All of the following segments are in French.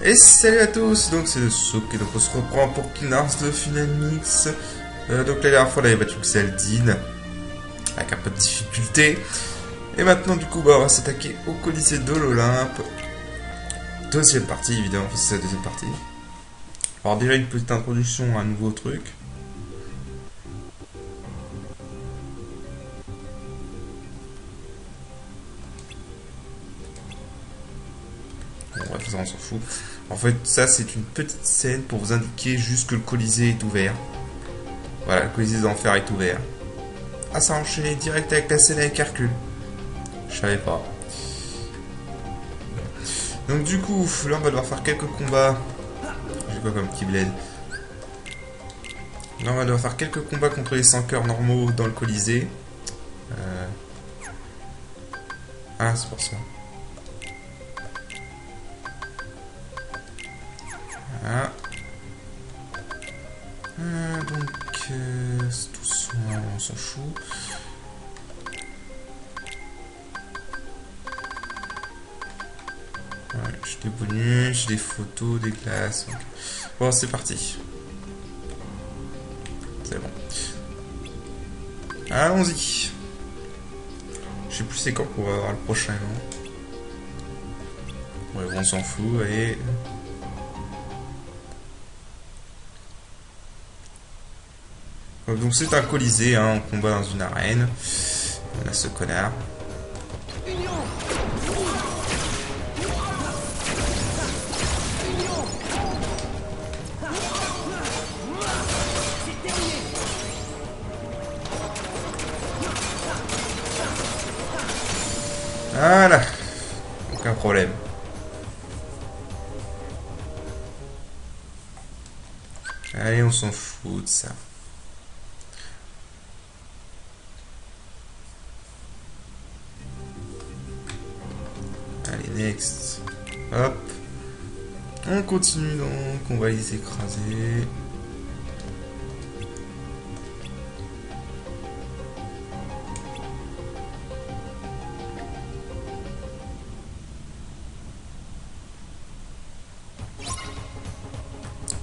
Et salut à tous, donc c'est Sook et donc on se reprend pour Kingdoms de Final Mix. Donc la dernière fois on avait battu Xaldine avec un peu de difficulté. Et maintenant du coup on va s'attaquer au Colisée de l'Olympe. Deuxième partie évidemment, c'est la deuxième partie. Alors déjà une petite introduction à un nouveau truc. Bon, bref, ça on s'en fout. En fait, ça c'est une petite scène pour vous indiquer juste que le Colisée est ouvert. Voilà, le Colisée d'Enfer est ouvert. Ah, ça a enchaîné direct avec la scène avec Hercule. Je savais pas. Donc du coup, là on va devoir faire quelques combats. J'ai quoi comme petit bled? Là on va devoir faire quelques combats contre les 100 cœurs normaux dans le Colisée. Ah, c'est pour ça. Voilà. Donc, tout ça, on s'en fout. Ouais, j'ai des bonus, j'ai des photos, des glaces. Donc... Bon, c'est parti. C'est bon. Allons-y. Je sais plus c'est quand qu'on va avoir le prochain. Ouais, bon, on s'en fout, allez. Donc c'est un Colisée, hein, on combat dans une arène. On a ce connard. Voilà. Aucun problème. Allez, on s'en fout de ça. Allez, next. Hop. On continue donc, on va les écraser.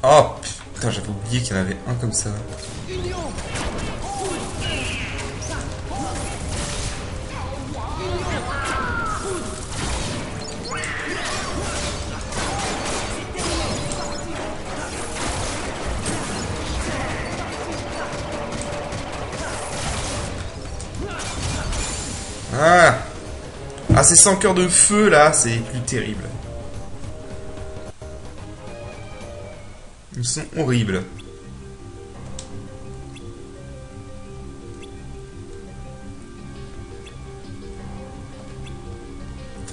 Oh putain, j'avais oublié qu'il y en avait un comme ça. Ah, ah ces 100 cœurs de feu là, c'est plus terrible. Ils sont horribles.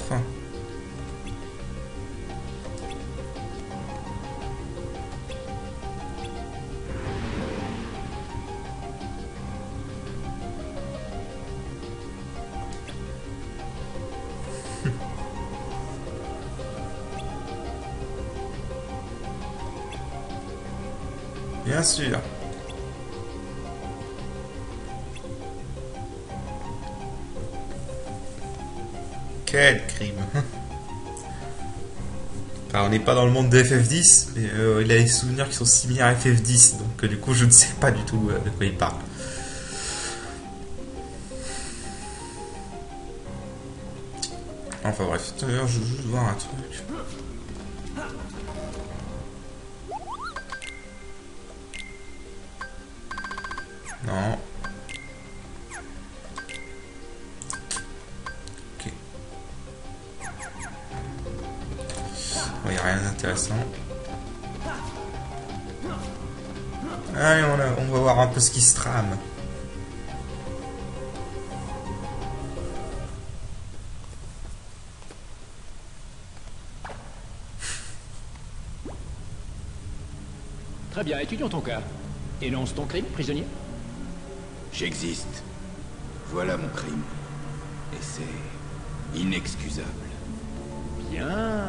Enfin. Bien sûr. Quel crime. Alors, on n'est pas dans le monde de FF10, mais il a des souvenirs qui sont similaires à FF10, donc du coup je ne sais pas du tout de quoi il parle. Enfin bref, d'ailleurs je veux juste voir un truc. Non. Ok. Bon, il n'y a rien d'intéressant. Allez, on va voir un peu ce qui se trame. Très bien, étudions ton cas. Énonce ton crime, prisonnier. J'existe. Voilà mon crime. Et c'est inexcusable. Bien,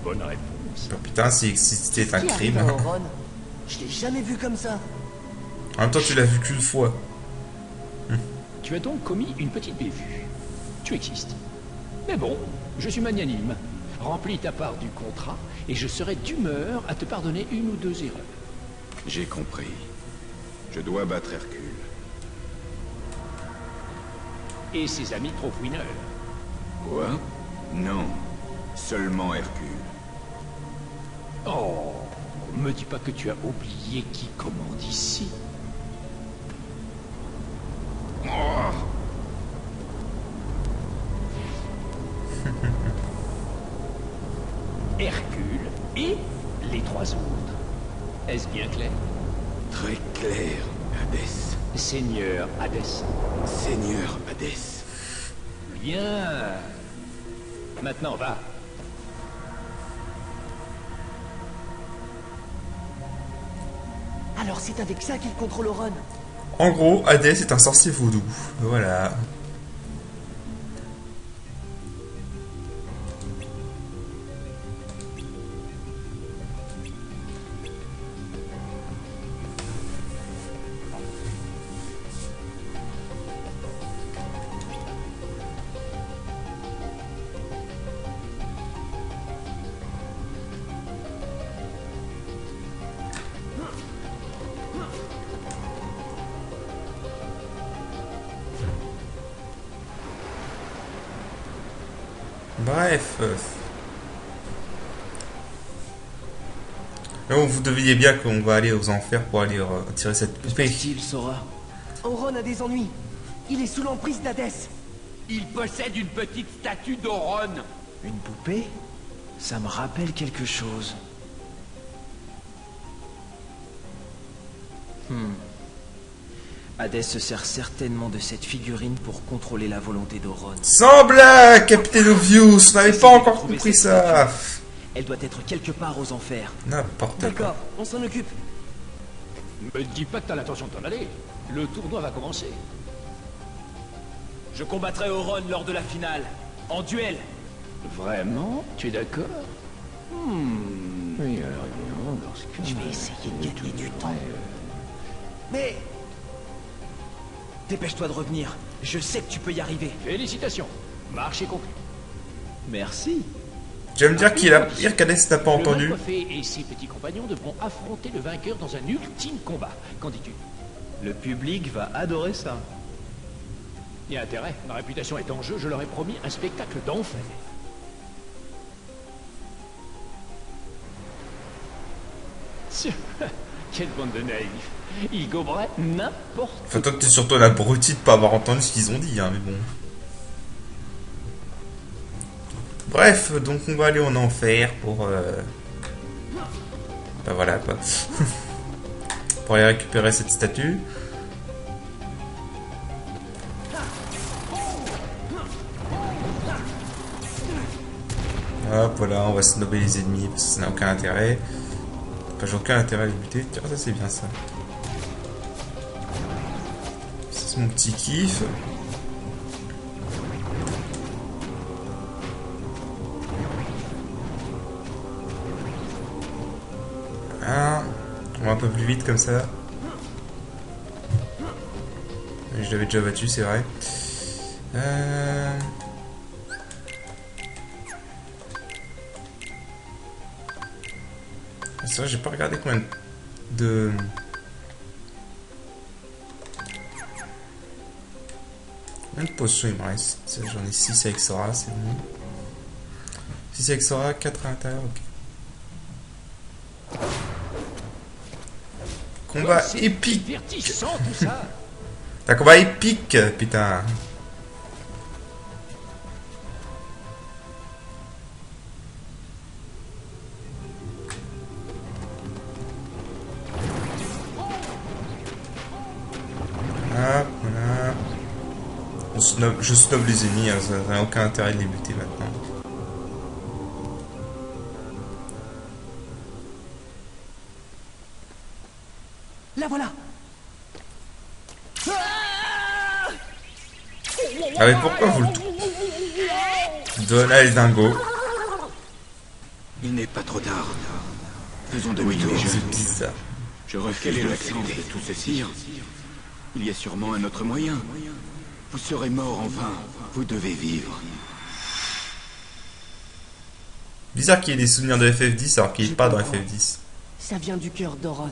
bonne réponse. Oh, putain, si c'était un crime. Je t'ai jamais vu comme ça. En même temps, tu l'as vu qu'une fois. Tu as donc commis une petite bévue. Tu existes. Mais bon, je suis magnanime. Remplis ta part du contrat et je serai d'humeur à te pardonner une ou deux erreurs. J'ai compris. Je dois battre Hercule. Et ses amis Profwinner. Quoi? Non. Seulement Hercule. Oh, me dis pas que tu as oublié qui commande ici. Oh. Hercule et les trois autres. Est-ce bien clair? Très clair, Hadès. Seigneur Hadès. Seigneur Hadès. Bien. Maintenant, va. Alors c'est avec ça qu'il contrôle Auron. En gros, Hadès est un sorcier vaudou. Voilà. Bref. Donc, vous deviez bien qu'on va aller aux enfers pour aller tirer cette poupée. Qu'est-il, Sora? Auron a des ennuis. Il est sous l'emprise d'Hadès. Il possède une petite statue d'Auron. Une poupée? Ça me rappelle quelque chose. Hadès se sert certainement de cette figurine pour contrôler la volonté d'Auron. Sans blague, Captain Obvious, on n'avait pas encore Trouver compris cette ça. statue. Elle doit être quelque part aux enfers. N'importe quoi. D'accord, on s'en occupe. Me dis pas que t'as l'intention de t'en aller. Le tournoi va commencer. Je combattrai Auron lors de la finale, en duel. Vraiment? Tu es d'accord? Oui, alors, non, dans ce cas... Je vais essayer de gagner du temps. Mais Dépêche-toi de revenir. Je sais que tu peux y arriver. Félicitations. Marché conclu. Merci. Tu vas me dire qu'il a pire qu'Hadès n'a pas Le entendu. mal coiffé et ses petits compagnons devront affronter le vainqueur dans un ultime combat. Qu'en dis-tu? Le public va adorer ça. Il y a intérêt. Ma réputation est en jeu. Je leur ai promis un spectacle d'enfer. Quelle bande de naïfs. Ils goberaient n'importe Enfin, toi, t'es surtout un abruti de pas avoir entendu ce qu'ils ont dit, hein, mais bon. Bref, donc on va aller en enfer pour... Ben voilà, quoi. Pour aller récupérer cette statue. Hop, voilà, on va snobber les ennemis parce que ça n'a aucun intérêt. Enfin, j'ai aucun intérêt à les buter. Tiens, ça c'est bien ça. C'est mon petit kiff. Ah, on va un peu plus vite comme ça. Je l'avais déjà battu, c'est vrai. C'est vrai, j'ai pas regardé combien de... Combien de potions il me reste? J'en ai 6 avec Sora, c'est bon. 6 avec Sora, 4 à l'intérieur, ok. Combat C'est épique. divertissant tout ça. Un combat épique, putain. Ah, voilà. Je snob les ennemis, hein, ça n'a aucun intérêt de les buter maintenant. la voilà. Ah mais pourquoi vous le... Donald Dingo. Il n'est pas trop tard. Faisons demi-tour. C'est bizarre. Je refuse de l'accepter. Tout ceci. Il y a sûrement un autre moyen. Vous serez mort en vain. Vous devez vivre. Bizarre qu'il y ait des souvenirs de FF10 alors qu'il Je est pas dans comprends. FF10. Ça vient du cœur d'Oron.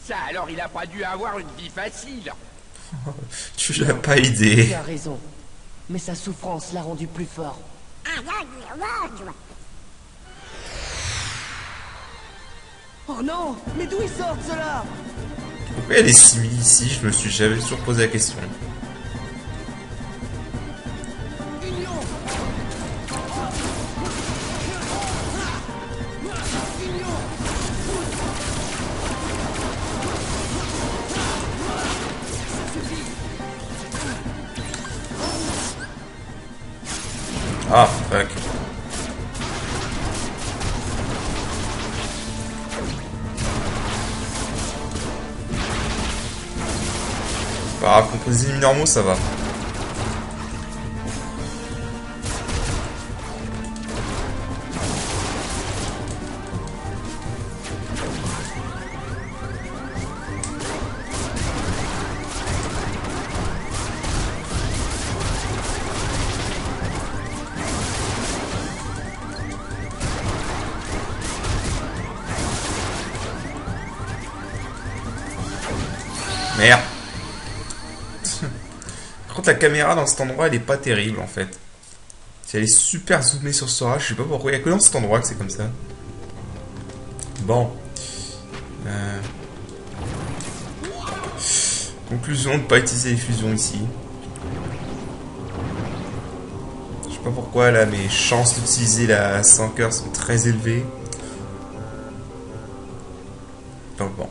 Ça, alors il a pas dû avoir une vie facile. Tu l'as pas Tu aidé. as raison. Mais sa souffrance l'a rendu plus fort. Oh non! Mais d'où ils sortent ceux-là? Pourquoi il y a des simili ici? Je me suis jamais toujours posé la question. Ah, fuck. Pas grave, contre les ennemis normaux, ça va. Merde. Par contre, la caméra dans cet endroit, elle est pas terrible en fait. Si elle est super zoomée sur Sora, je sais pas pourquoi. Il y a que dans cet endroit que c'est comme ça. Bon. Conclusion, de ne pas utiliser les fusions ici. Je sais pas pourquoi là, mes chances d'utiliser la 100 cœurs sont très élevées. Donc bon.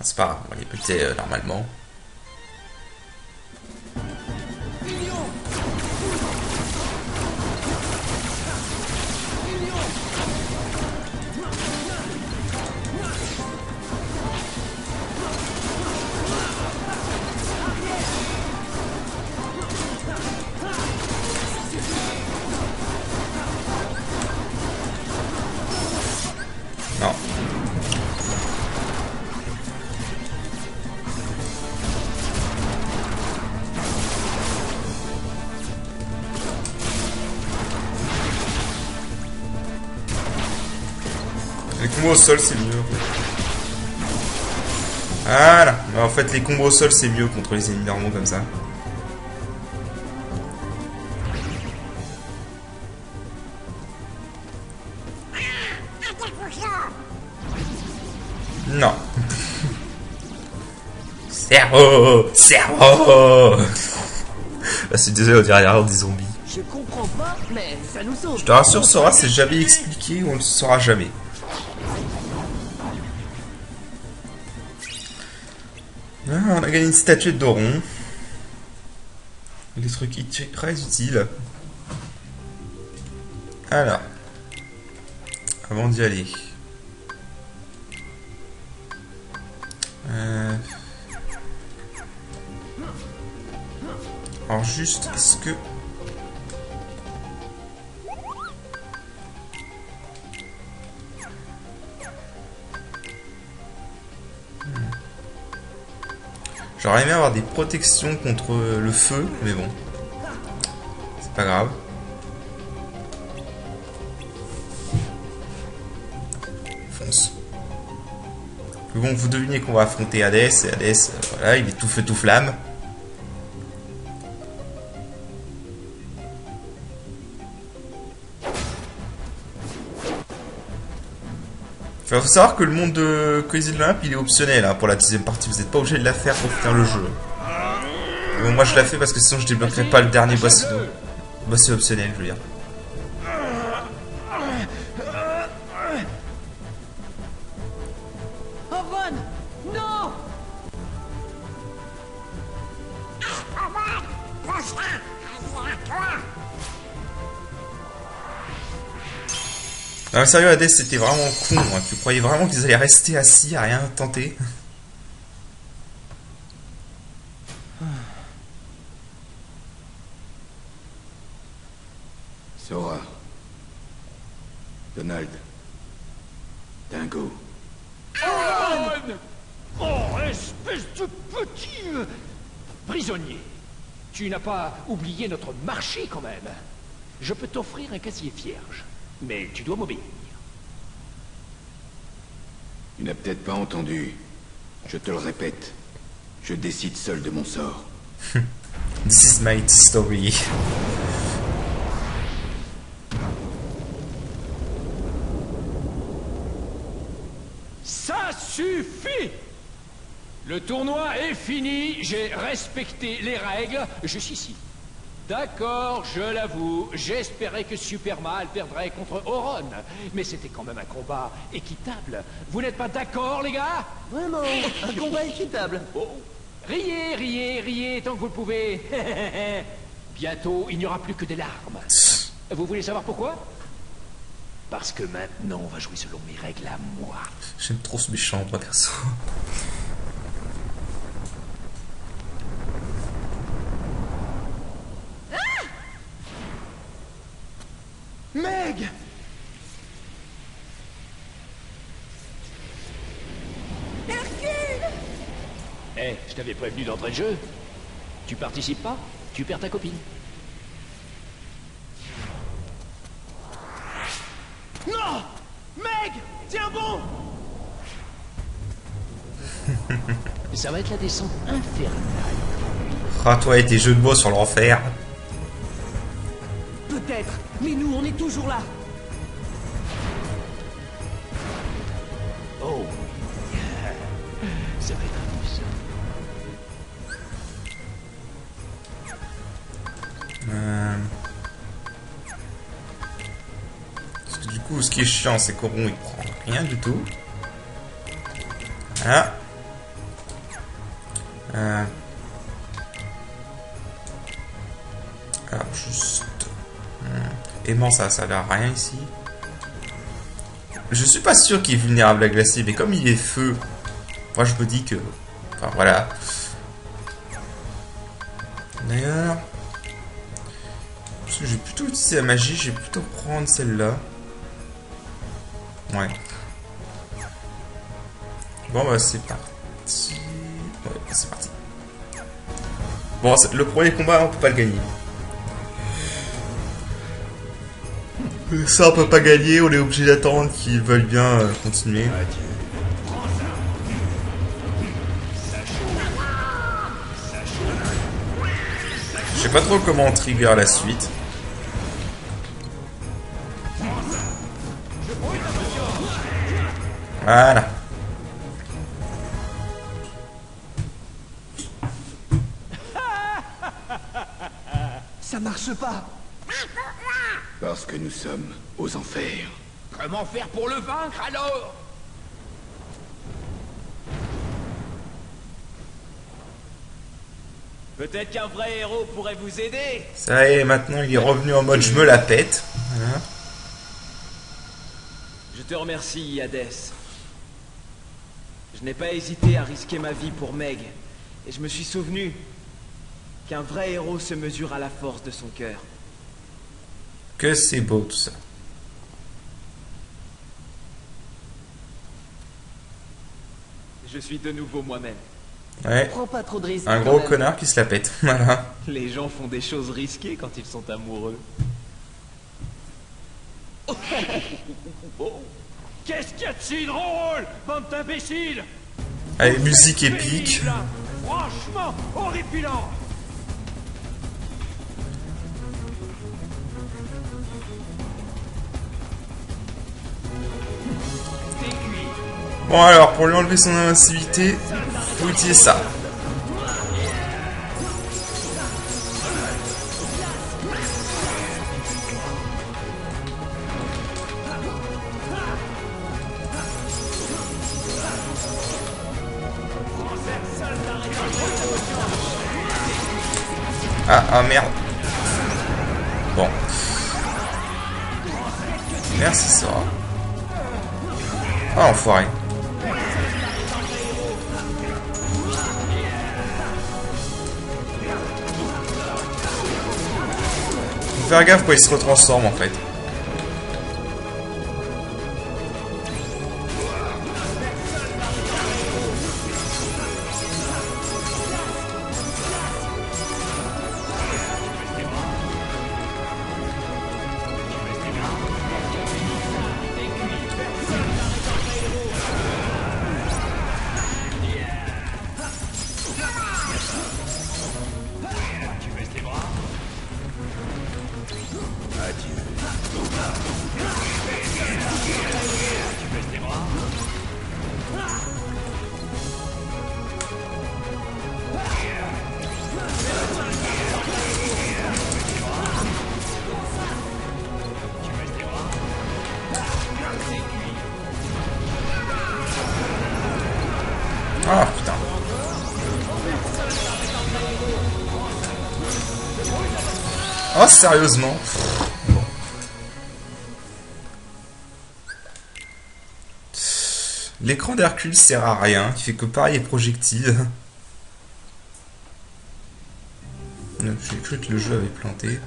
C'est pas grave, on va les buter normalement. Non. Les combos au sol, c'est mieux. Voilà. En fait, les combos au sol, c'est mieux contre les ennemis normaux comme ça. Non. Cerveau! Cerveau! Là, c'est désolé, on dirait derrière des zombies. Je comprends pas, mais ça nous sauve. Je te rassure, Sora, c'est jamais expliqué, on le saura jamais. Ah, on a gagné une statuette d'Oron. Des trucs très utiles. Alors. Avant d'y aller. Alors juste, est-ce que... J'aurais aimé avoir des protections contre le feu, mais bon. C'est pas grave. Fonce. Mais bon, vous devinez qu'on va affronter Hades, et Hades, voilà, il est tout feu tout flamme. Il faut savoir que le monde de Crazy Lamp, il est optionnel hein, pour la deuxième partie. Vous n'êtes pas obligé de la faire pour finir le jeu. Bon, moi je la fais parce que sinon je débloquerai pas le dernier boss. Boss optionnel, je veux dire. Oron! Non! Non mais sérieux, Hades c'était vraiment con. Hein. Tu croyais vraiment qu'ils allaient rester assis à rien tenter? Sora. Donald. Dingo. Oh, espèce de petit... prisonnier. Tu n'as pas oublié notre marché, quand même. Je peux t'offrir un casier vierge, mais tu dois m'obéir. Tu n'as peut-être pas entendu. Je te le répète. Je décide seul de mon sort. This is my story. Ça suffit! Le tournoi est fini, j'ai respecté les règles, je suis ici. D'accord, je l'avoue, j'espérais que Superman perdrait contre Oron, mais c'était quand même un combat équitable. Vous n'êtes pas d'accord, les gars? Vraiment, un combat équitable. Oh. Riez, riez, riez tant que vous le pouvez. Bientôt, il n'y aura plus que des larmes. Vous voulez savoir pourquoi? Parce que maintenant, on va jouer selon mes règles à moi. J'aime trop ce méchant, moi, perso. Meg! Eh, je t'avais prévenu d'entrée de jeu. Tu participes pas, tu perds ta copine. Non! Meg! Tiens bon! Ça va être la descente infernale. Ah, toi et tes jeux de mots sur l'enfer. Peut-être, mais nous, on est toujours là. Oh. Ça va être amusant. Parce que du coup, ce qui est chiant, c'est qu'Oron, il prend rien du tout. Voilà. Alors, juste... aimant, ça a l'air rien ici. Je suis pas sûr qu'il est vulnérable à glacier, mais comme il est feu, moi je me dis que... Enfin, voilà. D'ailleurs... Parce que j'ai plutôt utilisé la magie, je vais plutôt prendre celle-là. Ouais. Bon, bah, c'est parti. Ouais, c'est parti. Bon, le premier combat, on peut pas le gagner. Ça, on peut pas gagner, on est obligé d'attendre qu'ils veulent bien continuer. Je sais pas trop comment on trigger la suite. Voilà. Ça marche pas. Parce que nous sommes aux enfers. Comment faire pour le vaincre alors? Peut-être qu'un vrai héros pourrait vous aider. Ça y est, maintenant il est revenu en mode je me la pète. Voilà. Je te remercie, Hadès. Je n'ai pas hésité à risquer ma vie pour Meg. Et je me suis souvenu qu'un vrai héros se mesure à la force de son cœur. Que c'est beau tout ça. Je suis de nouveau moi-même. Ouais. Prends pas trop de risques. Un quand gros même. connard qui se la pète. Voilà. Les gens font des choses risquées quand ils sont amoureux. Qu'est-ce qu'il y a de si drôle, bande d'imbéciles? Allez, musique épique. Pénible, hein. Franchement, horripilant. Bon alors, pour lui enlever son invincibilité, faut utiliser ça. Ah merde. Bon. Merci ça. Ah enfoiré. Faut faire gaffe quand il se retransforme en fait. Ah putain. Oh sérieusement. Bon. L'écran d'Hercule sert à rien, il fait que pareil les projectiles. J'ai cru que le jeu avait planté.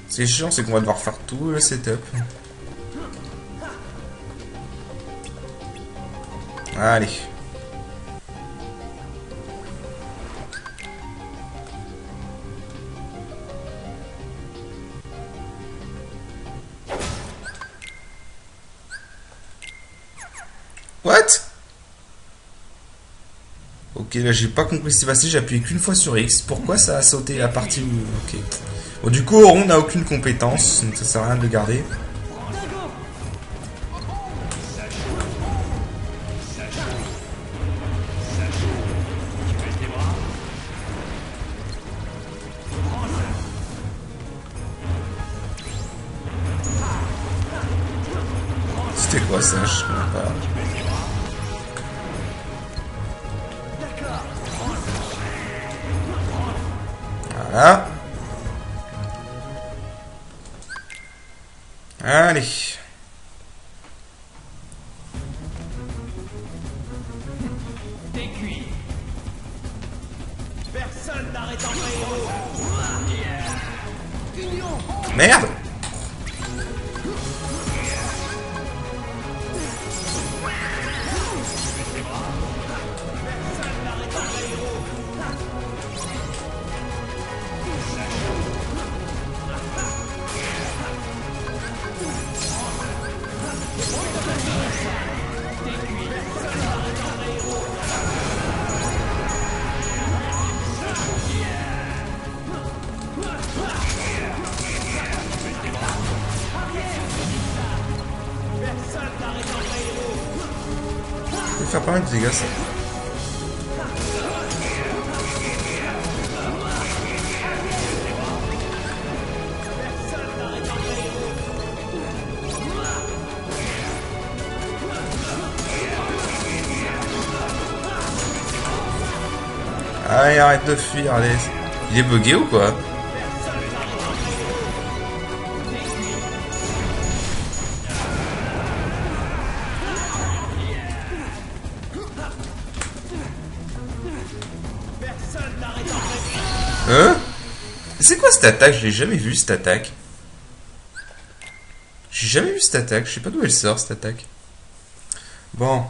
Ce qui est chiant, c'est qu'on va devoir faire tout le setup. Allez. What? Ok, là j'ai pas compris ce qui s'est passé, j'ai appuyé qu'une fois sur X. Pourquoi ça a sauté la partie où... Ok. Bon, du coup, Auron n'a aucune compétence, donc ça sert à rien de le garder. C'était quoi ça? Je comprends pas. Voilà. Allez. T'es cuit. Personne n'arrête un vrai héros. Merde. Ça peut faire pas mal de dégâts ça. Allez, arrête de fuir, allez. Il est bugué ou quoi? Hein? C'est quoi cette attaque? Je l'ai jamais vu cette attaque. J'ai jamais vu cette attaque. Je sais pas d'où elle sort cette attaque. Bon.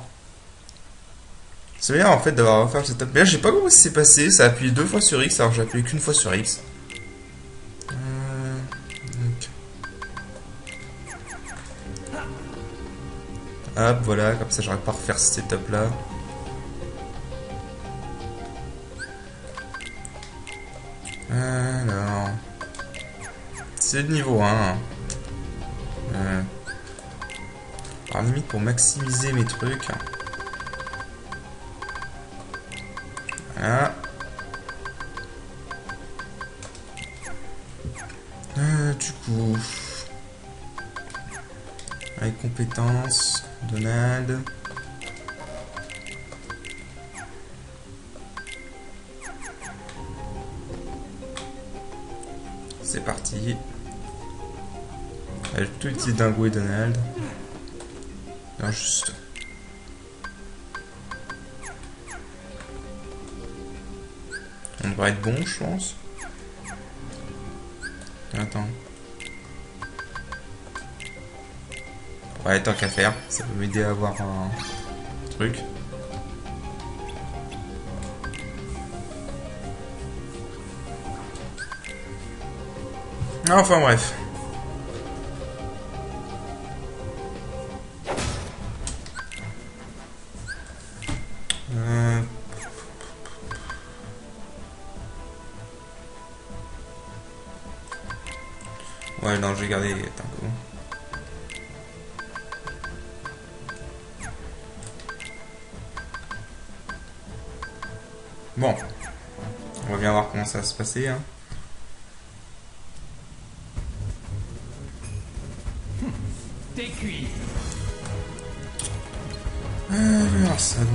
C'est bien en fait d'avoir refait le setup. Mais là j'ai pas compris ce qui s'est passé. Ça a appuyé 2 fois sur X alors j'ai appuyé qu'une fois sur X. Hop, voilà, comme ça j'aurais pas à refaire ce setup là. Alors. C'est le niveau 1. Alors limite pour maximiser mes trucs. Voilà. Du coup. Avec compétences. Donald. C'est parti. Elle tout utiliser Dingo et Donald. Non, juste. On devrait être bon, je pense. Attends. Ouais, tant qu'à faire, ça peut m'aider à avoir un truc. Enfin bref. Ouais, non, j'ai gardé les tangos. Bon. On va bien voir comment ça va se passer, hein. T'es cuit. Alors ça donc.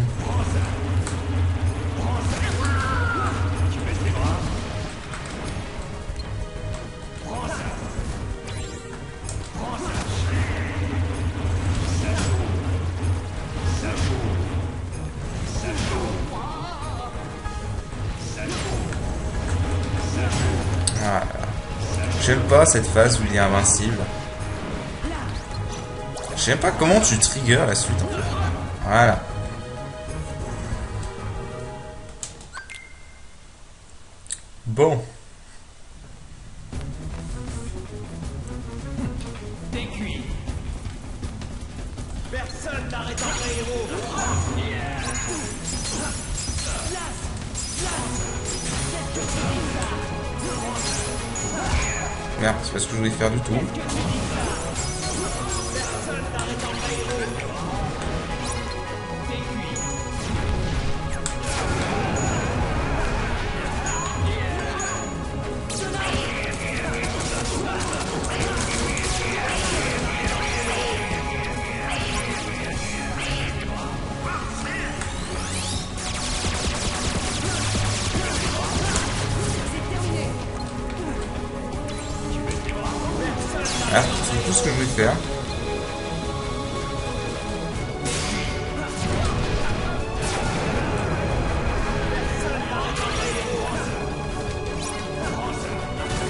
Voilà. J'aime pas cette phase où il est invincible. Je sais pas comment tu triggers la suite en fait. Voilà. Bon. T'es cuit. Personne n'arrête un vrai héros. Merde, c'est pas ce que je voulais faire du tout. Ah, c'est tout ce que je voulais faire.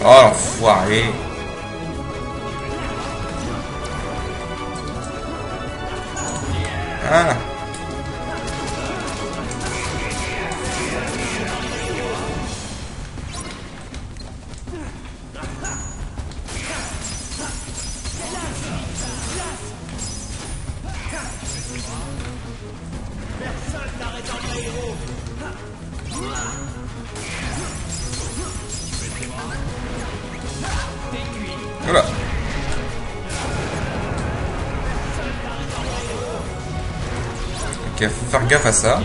Oh l'enfoiré. Ah. Voilà. Ok, faut faire gaffe à ça.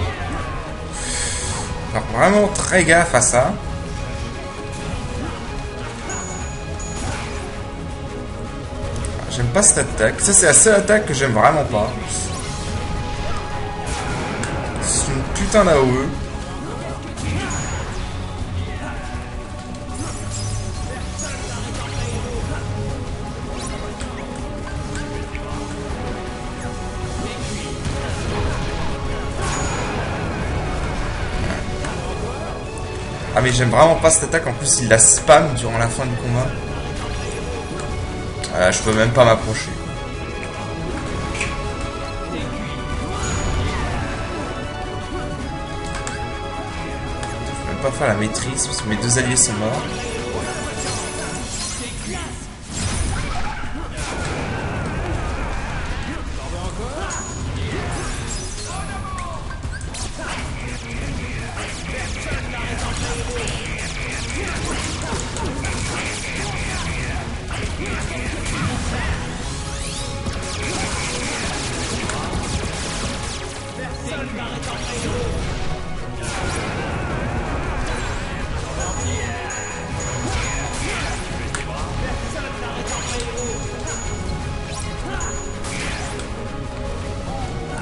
Faire vraiment très gaffe à ça. J'aime pas cette attaque. Ça, c'est la seule attaque que j'aime vraiment pas. C'est une putain d'AOE. Ah mais j'aime vraiment pas cette attaque, en plus il la spam durant la fin du combat. Ah, je peux même pas m'approcher. Je peux même pas faire la maîtrise parce que mes deux alliés sont morts.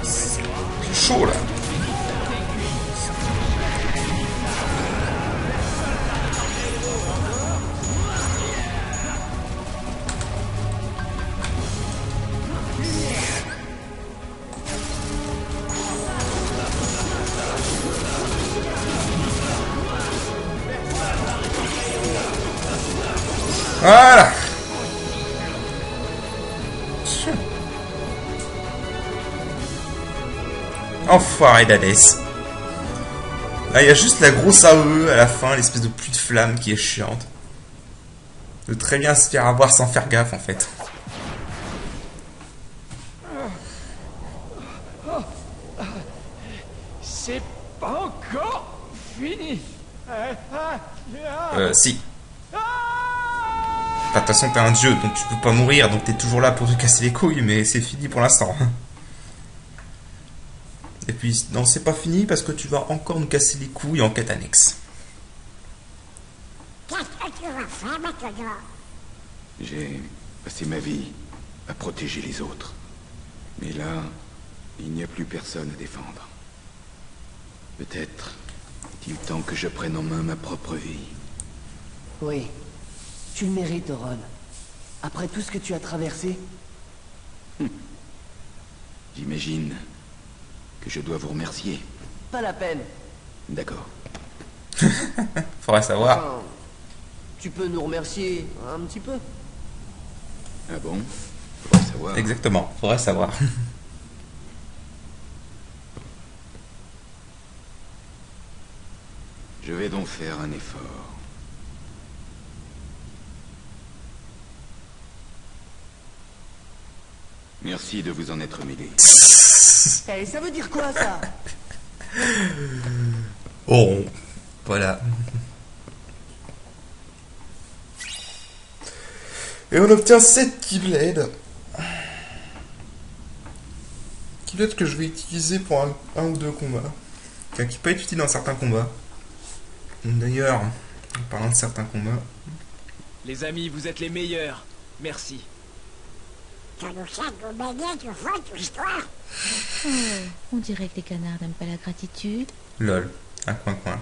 C'est chaud là. Voilà. Enfoiré d'Hadès. Là, il y a juste la grosse AOE à la fin, l'espèce de pluie de flamme qui est chiante. De très bien se faire avoir sans faire gaffe, en fait. C'est pas encore fini. Si. Enfin, de toute façon, t'es un dieu, donc tu peux pas mourir, donc t'es toujours là pour te casser les couilles, mais c'est fini pour l'instant. Et puis, non, c'est pas fini parce que tu vas encore nous casser les couilles en quête annexe. Qu'est-ce que tu vas faire maintenant? J'ai passé ma vie à protéger les autres. Mais là, il n'y a plus personne à défendre. Peut-être est-il temps que je prenne en main ma propre vie. Oui. Tu le mérites, Ron. Après tout ce que tu as traversé. J'imagine que je dois vous remercier. Pas la peine. D'accord. Faudrait savoir. Enfin, tu peux nous remercier un petit peu. Ah bon? Faudrait savoir. Exactement, faudrait savoir. Je vais donc faire un effort. Merci de vous en être mêlé. Eh, ça veut dire quoi, ça? Oh, voilà. Et on obtient 7 Keyblades. Keyblades que je vais utiliser pour un ou deux combats. Enfin, qui peut être utile dans certains combats. D'ailleurs, en parlant de certains combats... Les amis, vous êtes les meilleurs. Merci. Ça nous sert de baigner de votre histoire. Oh, on dirait que les canards n'aiment pas la gratitude. Lol, un coin-coin.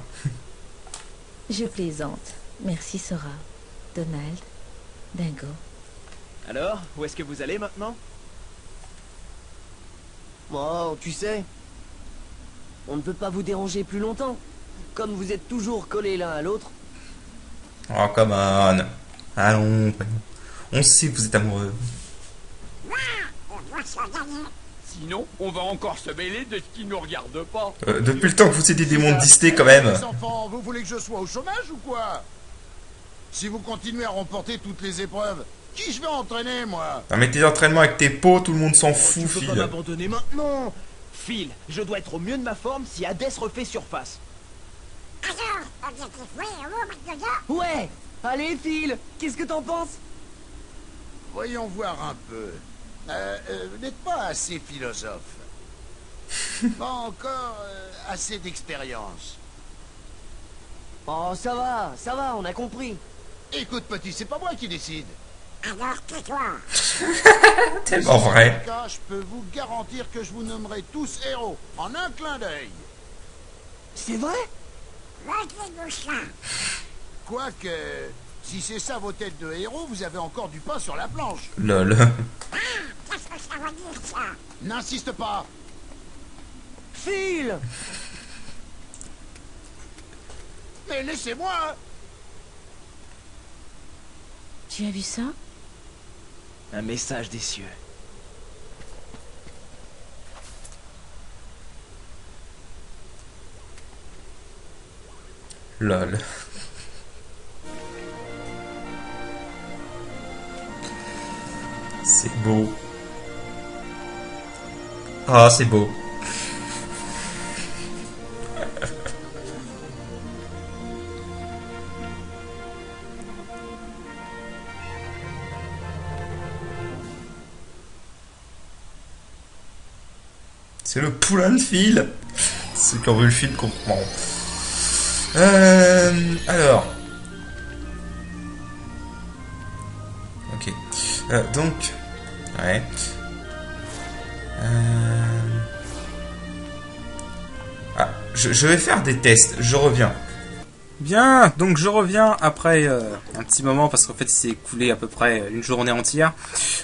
Je plaisante. Merci Sora, Donald, Dingo. Alors, où est-ce que vous allez maintenant? Oh, tu sais, on ne peut pas vous déranger plus longtemps. Comme vous êtes toujours collés l'un à l'autre. Oh, come on. Allons, on sait que vous êtes amoureux. On doit se gagner. Sinon, on va encore se mêler de ce qui nous regarde pas. Depuis le temps que vous êtes des démons de Disney, quand même. Les enfants, vous voulez que je sois au chômage ou quoi? Si vous continuez à remporter toutes les épreuves, qui je vais entraîner, moi? Non, mais tes entraînements avec tes pots, tout le monde s'en Tu fout, peux pas Phil. m'abandonner maintenant. Phil, je dois être au mieux de ma forme si Hadès refait surface. Alors, objectif oui, maintenant. Ouais. Allez, Phil, qu'est-ce que t'en penses? Voyons voir un peu. Vous n'êtes pas assez philosophe. Pas encore assez d'expérience. Oh, ça va, on a compris. Écoute, petit, c'est pas moi qui décide. Alors, tais-toi. Tellement vrai. En tout cas, je peux vous garantir que je vous nommerai tous héros, en un clin d'œil. C'est vrai? Lâchez-nous ça. Quoique, si c'est ça vos têtes de héros, vous avez encore du pain sur la planche. Lol. Qu'est-ce que ça veut dire, ça? N'insiste pas. Phil! Mais laissez-moi. Tu as vu ça? Un message des cieux. Lol. C'est beau. Ah, c'est beau. C'est le poulain de Phil. Ceux qui ont vu le film comprendront. Alors. Ok. Donc. Ouais. Ah, je vais faire des tests. Je reviens. Bien, donc je reviens après un petit moment parce qu'en fait il s'est écoulé à peu près une journée entière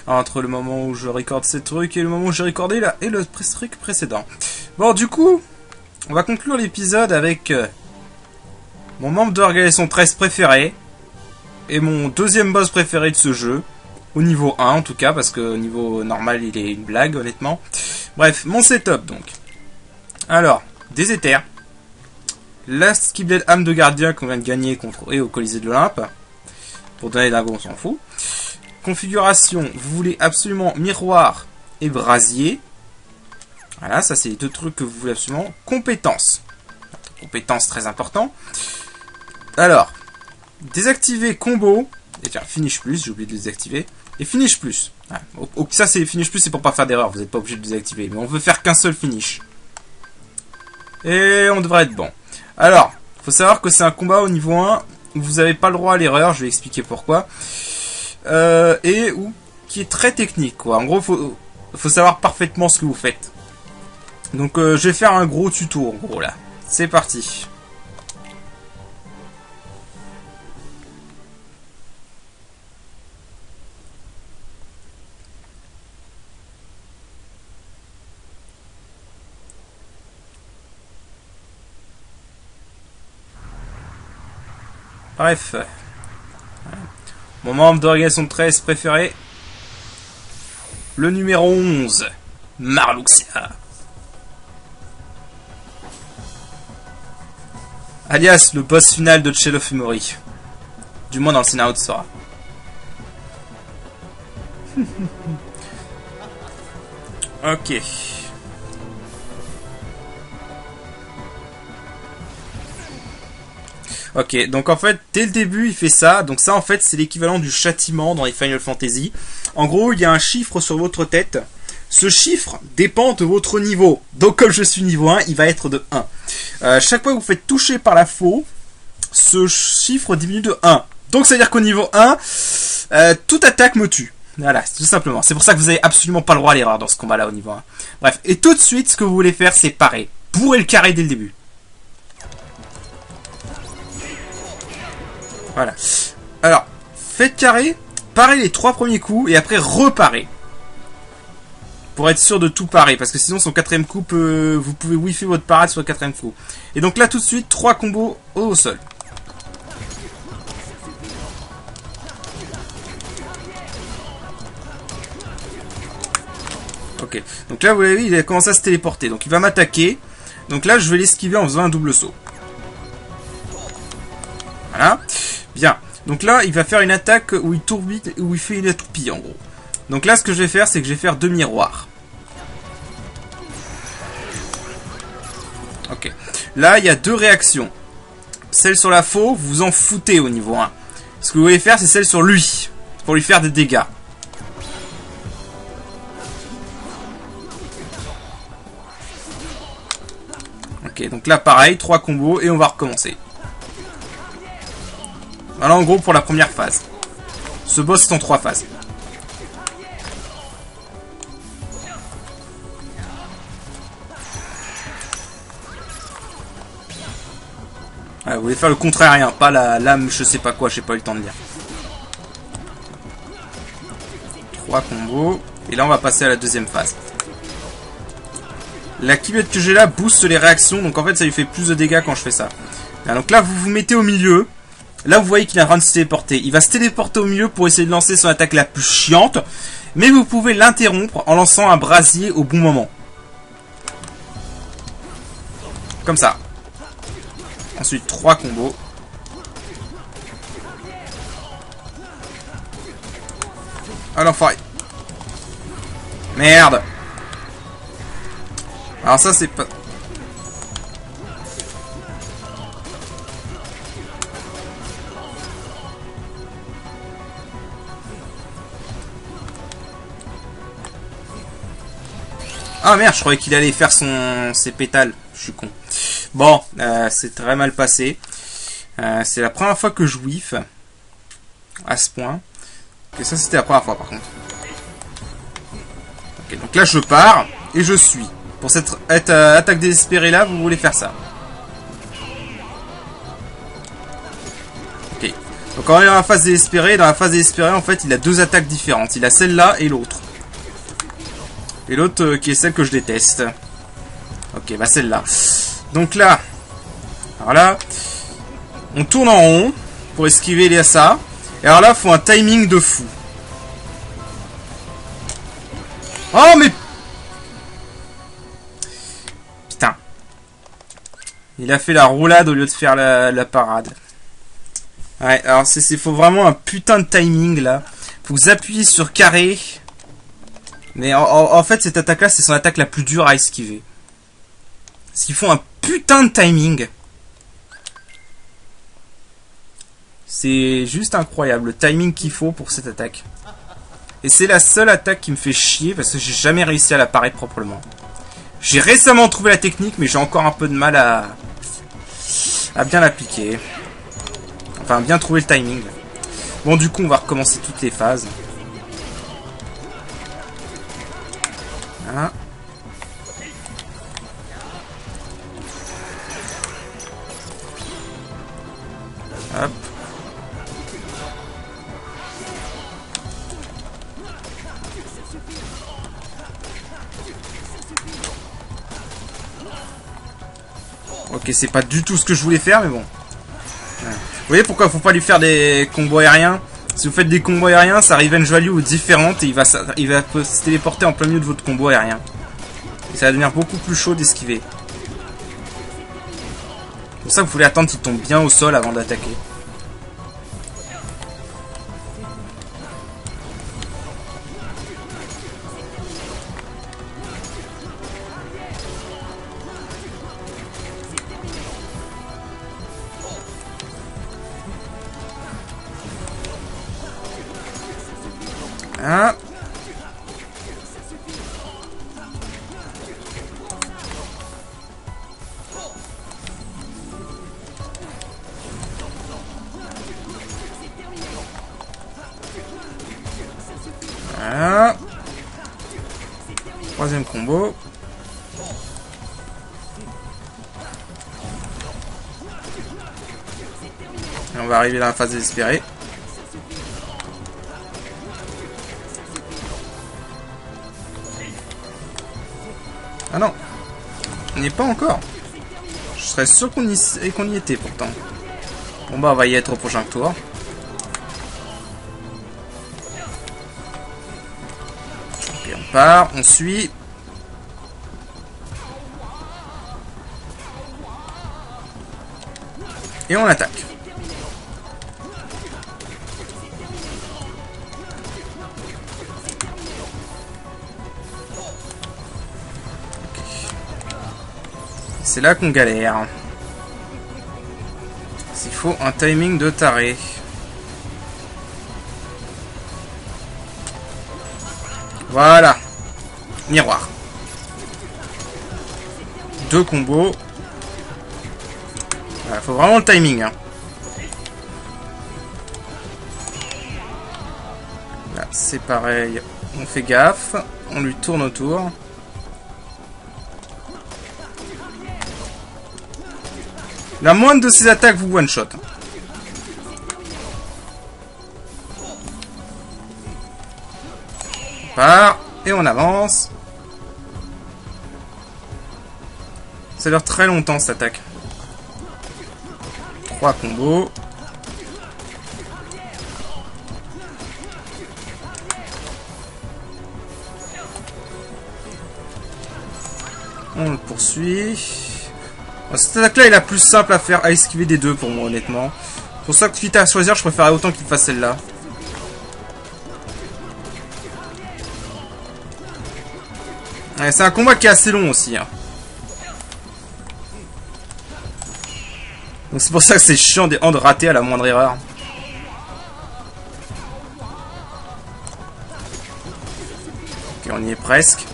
entre le moment où je recorde ces trucs et le moment où j'ai recordé là et le truc précédent. Bon, du coup, on va conclure l'épisode avec mon membre de l'organisation 13 préféré et mon deuxième boss préféré de ce jeu, au niveau 1 en tout cas, parce que au niveau normal il est une blague honnêtement. Bref, mon setup donc. Alors, des éthers. La Keyblade âme de gardien qu'on vient de gagner contre et au Colisée de l'Olympe. Pour donner dingo, on s'en fout. Configuration, vous voulez absolument miroir et brasier. Voilà, ça c'est les deux trucs que vous voulez absolument. Compétences. Compétences très important. Alors, désactiver combo Et tiens, finish plus, j'ai oublié de les désactiver. Et finish plus. Ouais, ça c'est finish plus, c'est pour pas faire d'erreur, vous n'êtes pas obligé de désactiver. Mais on veut faire qu'un seul finish. Et on devrait être bon. Alors, faut savoir que c'est un combat au niveau 1 où vous n'avez pas le droit à l'erreur, je vais expliquer pourquoi. Et où qui est très technique, quoi. En gros, faut savoir parfaitement ce que vous faites. Donc je vais faire un gros tuto, en gros, là. C'est parti. Bref. Mon membre d'organisation de 13 préféré. Le numéro 11. Marluxia. Alias le boss final de Tale of Memory. Du moins dans le scénario de Sora. Ok. Ok, donc en fait, dès le début, il fait ça. Donc ça, en fait, c'est l'équivalent du châtiment dans les Final Fantasy. En gros, il y a un chiffre sur votre tête. Ce chiffre dépend de votre niveau. Donc comme je suis niveau 1, il va être de 1. Chaque fois que vous faites toucher par la faux, ce chiffre diminue de 1. Donc ça veut dire qu'au niveau 1, toute attaque me tue. Voilà, tout simplement. C'est pour ça que vous n'avez absolument pas le droit à l'erreur dans ce combat-là au niveau 1. Bref, et tout de suite, ce que vous voulez faire, c'est parer. Bourrer le carré dès le début. Voilà. Alors, faites carré, parez les 3 premiers coups et après reparez. Pour être sûr de tout parer, parce que sinon son 4ème coup vous pouvez wifi votre parade sur le 4ème coup. Et donc là tout de suite 3 combos au sol. Ok, donc là vous voyez il a commencé à se téléporter, donc il va m'attaquer. Donc là je vais l'esquiver en faisant un double saut. Voilà. Bien. Donc là, il va faire une attaque où il tourbille, où il fait une toupie, en gros. Donc là, ce que je vais faire, c'est que je vais faire 2 miroirs. Ok. Là, il y a 2 réactions. Celle sur la faux, vous vous en foutez au niveau 1. Ce que vous voulez faire, c'est celle sur lui. Pour lui faire des dégâts. Ok, donc là, pareil, 3 combos et on va recommencer. Voilà en gros pour la première phase. Ce boss est en 3 phases. Ah, vous voulez faire le contraire, rien, pas la lame, je sais pas quoi, j'ai pas eu le temps de lire. 3 combos. Et là on va passer à la deuxième phase. La cuvette que j'ai là booste les réactions, donc en fait ça lui fait plus de dégâts quand je fais ça. Là, donc là vous vous mettez au milieu. Là, vous voyez qu'il est en train de se téléporter. Il va se téléporter au milieu pour essayer de lancer son attaque la plus chiante. Mais vous pouvez l'interrompre en lançant un brasier au bon moment. Comme ça. Ensuite, 3 combos. Ah l'enfoiré. Merde. Alors ça, c'est pas... Ah merde, je croyais qu'il allait faire ses pétales. Je suis con. Bon, c'est très mal passé. C'est la première fois que je whiff. À ce point. Et ça, c'était la première fois, par contre. Ok, donc là, je pars. Et je suis. Pour cette attaque désespérée là, vous voulez faire ça. Ok. Donc quand on est dans la phase désespérée, en fait, il a 2 attaques différentes. Il a celle-là et l'autre. Et l'autre qui est celle que je déteste. Ok, bah celle-là. Donc là, alors là, on tourne en rond pour esquiver les ça. Et alors là, il faut un timing de fou. Oh mais... Putain. Il a fait la roulade au lieu de faire la parade. Ouais, alors faut vraiment un putain de timing là. Faut que vous appuyez sur carré. Mais en fait, cette attaque-là, c'est son attaque la plus dure à esquiver. Parce qu'ils font un putain de timing. C'est juste incroyable le timing qu'il faut pour cette attaque. Et c'est la seule attaque qui me fait chier parce que j'ai jamais réussi à la parer proprement. J'ai récemment trouvé la technique, mais j'ai encore un peu de mal à bien l'appliquer. Enfin, bien trouver le timing. Bon, du coup, on va recommencer toutes les phases. Voilà. Hop. Ok, c'est pas du tout ce que je voulais faire, mais bon. Vous voyez pourquoi faut pas lui faire des combos aériens? Si vous faites des combos aériens, sa revenge value est différente et il va se téléporter en plein milieu de votre combo aérien. Et ça va devenir beaucoup plus chaud d'esquiver. C'est pour ça que vous voulez attendre qu'il tombe bien au sol avant d'attaquer. Ah. Voilà. Troisième combo. Et on va arriver dans la phase désespérée. Ah non, on n'y est pas encore. Je serais sûr qu'on y était pourtant. Bon bah on va y être au prochain tour. Ok, on part, on suit. Et on attaque. C'est là qu'on galère. Il faut un timing de taré. Voilà. Miroir. 2 combos. Voilà, faut vraiment le timing. Hein. Là, c'est pareil. On fait gaffe. On lui tourne autour. La moindre de ces attaques vous one-shot. On part et on avance. Ça dure très longtemps cette attaque. 3 combos. On le poursuit. Cette attaque là est la plus simple à faire, à esquiver des deux pour moi honnêtement. C'est pour ça que quitte à choisir, je préférerais autant qu'il fasse celle-là. Ouais, c'est un combat qui est assez long aussi. Hein. Donc c'est pour ça que c'est chiant de rater à la moindre erreur. Ok, on y est presque.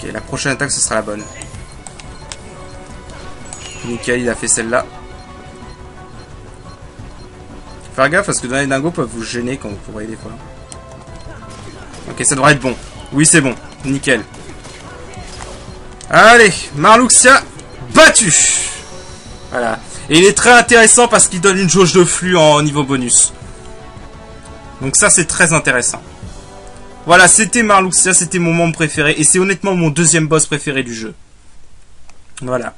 Ok, la prochaine attaque, ce sera la bonne. Nickel, il a fait celle-là. Faire gaffe parce que les dingos peuvent vous gêner quand vous voyez des fois. Ok, ça devrait être bon. Oui, c'est bon. Nickel. Allez, Marluxia battu. Voilà. Et il est très intéressant parce qu'il donne une jauge de flux en niveau bonus. Donc ça, c'est très intéressant. Voilà, c'était Marluxia, c'était mon membre préféré. Et c'est honnêtement mon deuxième boss préféré du jeu. Voilà.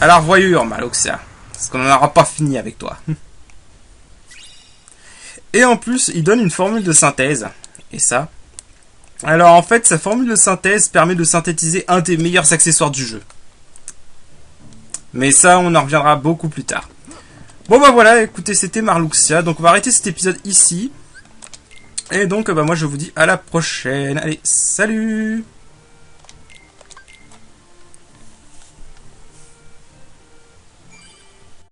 Alors, voyure, Marluxia. Parce qu'on n'en aura pas fini avec toi. Et en plus, il donne une formule de synthèse. Et ça. Alors, en fait, sa formule de synthèse permet de synthétiser un des meilleurs accessoires du jeu. Mais ça, on en reviendra beaucoup plus tard. Bon, bah voilà, écoutez, c'était Marluxia. Donc, on va arrêter cet épisode ici. Et donc, bah moi, je vous dis à la prochaine. Allez, salut!